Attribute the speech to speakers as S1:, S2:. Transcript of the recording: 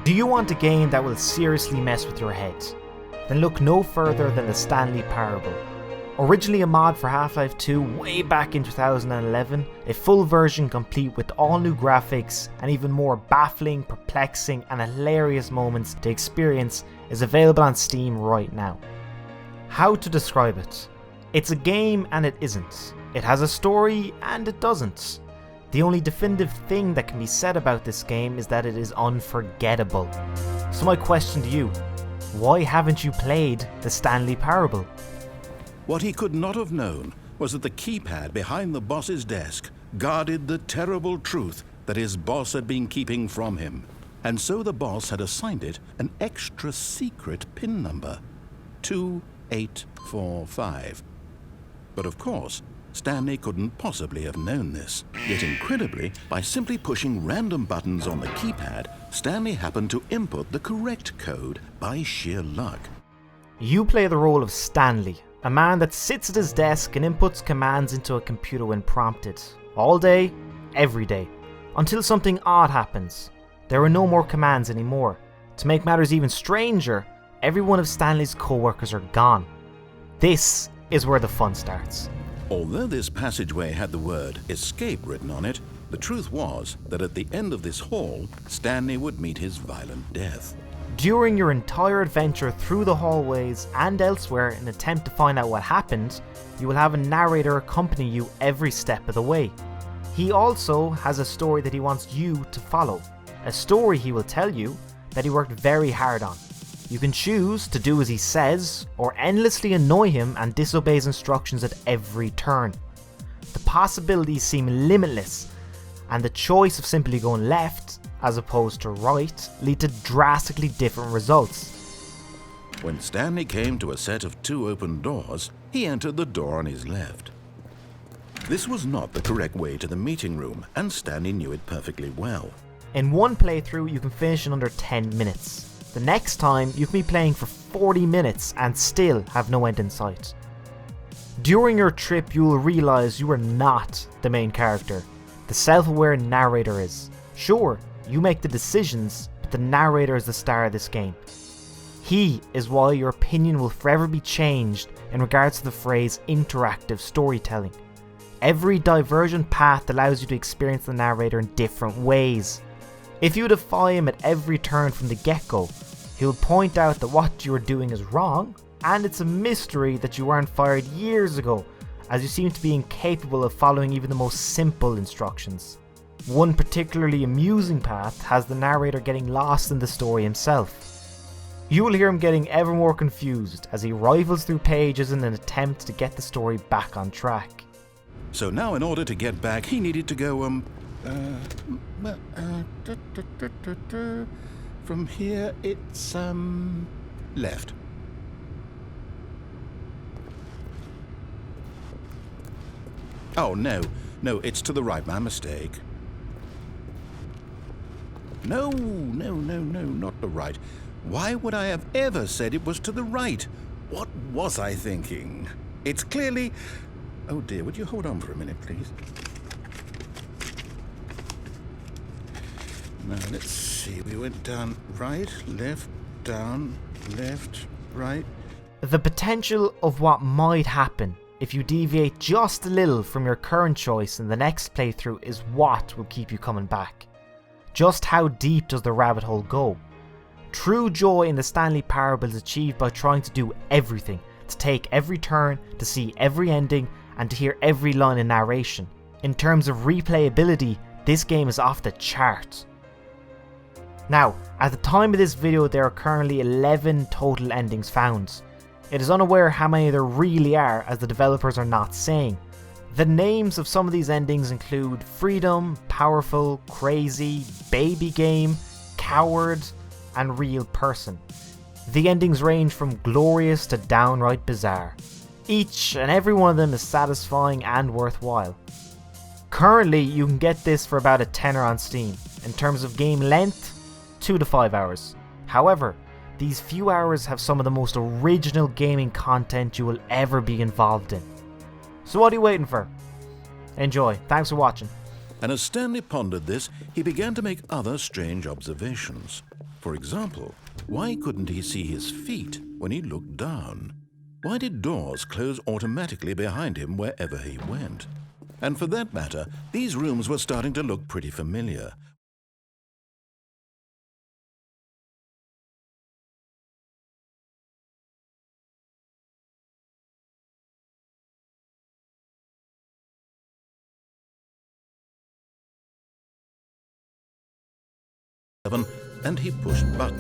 S1: Do you want a game that will seriously mess with your head? Then look no further than the Stanley Parable. Originally a mod for Half-Life 2 way back in 2011, a full version complete with all new graphics and even more baffling, perplexing and hilarious moments to experience is available on Steam right now. How to describe it? It's a game and it isn't. It has a story and it doesn't. The only definitive thing that can be said about this game is that it is unforgettable. So my question to you, why haven't you played the Stanley Parable?
S2: What he could not have known was that the keypad behind the boss's desk guarded the terrible truth that his boss had been keeping from him. And so the boss had assigned it an extra secret PIN number, 2845. But of course, Stanley couldn't possibly have known this. Yet incredibly, by simply pushing random buttons on the keypad, Stanley happened to input the correct code by sheer luck.
S1: You play the role of Stanley, a man that sits at his desk and inputs commands into a computer when prompted. All day, every day. Until something odd happens. There are no more commands anymore. To make matters even stranger, every one of Stanley's co-workers are gone. This is where the fun starts.
S2: Although this passageway had the word escape written on it, the truth was that at the end of this hall, Stanley would meet his violent death.
S1: During your entire adventure through the hallways and elsewhere in an attempt to find out what happened, you will have a narrator accompany you every step of the way. He also has a story that he wants you to follow. A story he will tell you that he worked very hard on. You can choose to do as he says, or endlessly annoy him and disobey his instructions at every turn. The possibilities seem limitless, and the choice of simply going left as opposed to right lead to drastically different results.
S2: When Stanley came to a set of 2 open doors, he entered the door on his left. This was not the correct way to the meeting room, and Stanley knew it perfectly well.
S1: In one playthrough you can finish in under 10 minutes. The next time you can be playing for 40 minutes and still have no end in sight. During your trip you will realise you are not the main character. The self-aware narrator is. Sure, you make the decisions, but the narrator is the star of this game. He is why your opinion will forever be changed in regards to the phrase interactive storytelling. Every divergent path allows you to experience the narrator in different ways. If you defy him at every turn from the get-go, he'll point out that what you are doing is wrong, and it's a mystery that you weren't fired years ago, as you seem to be incapable of following even the most simple instructions. One particularly amusing path has the narrator getting lost in the story himself. You will hear him getting ever more confused as he rifles through pages in an attempt to get the story back on track.
S2: So now in order to get back, he needed to go, from here it's, left. Oh, no, it's to the right, my mistake. No, not the right. Why would I have ever said it was to the right? What was I thinking? It's clearly... Oh dear, would you hold on for a minute, please? Now, let's see. We went down right, left, down, left, right.
S1: The potential of what might happen if you deviate just a little from your current choice in the next playthrough is what will keep you coming back. Just how deep does the rabbit hole go? True joy in the Stanley Parable is achieved by trying to do everything, to take every turn, to see every ending, and to hear every line in narration. In terms of replayability, this game is off the chart. Now, at the time of this video there are currently 11 total endings found. It is unaware how many there really are, as the developers are not saying. The names of some of these endings include Freedom, Powerful, Crazy, Baby Game, Coward, and Real Person. The endings range from glorious to downright bizarre. Each and every one of them is satisfying and worthwhile. Currently you can get this for about a tenner on Steam. In terms of game length, 2 to 5 hours. However, these few hours have some of the most original gaming content you will ever be involved in. So what are you waiting for? Enjoy. Thanks for watching.
S2: And as Stanley pondered this, he began to make other strange observations. For example, why couldn't he see his feet when he looked down? Why did doors close automatically behind him wherever he went? And for that matter, these rooms were starting to look pretty familiar. And he pushed buttons.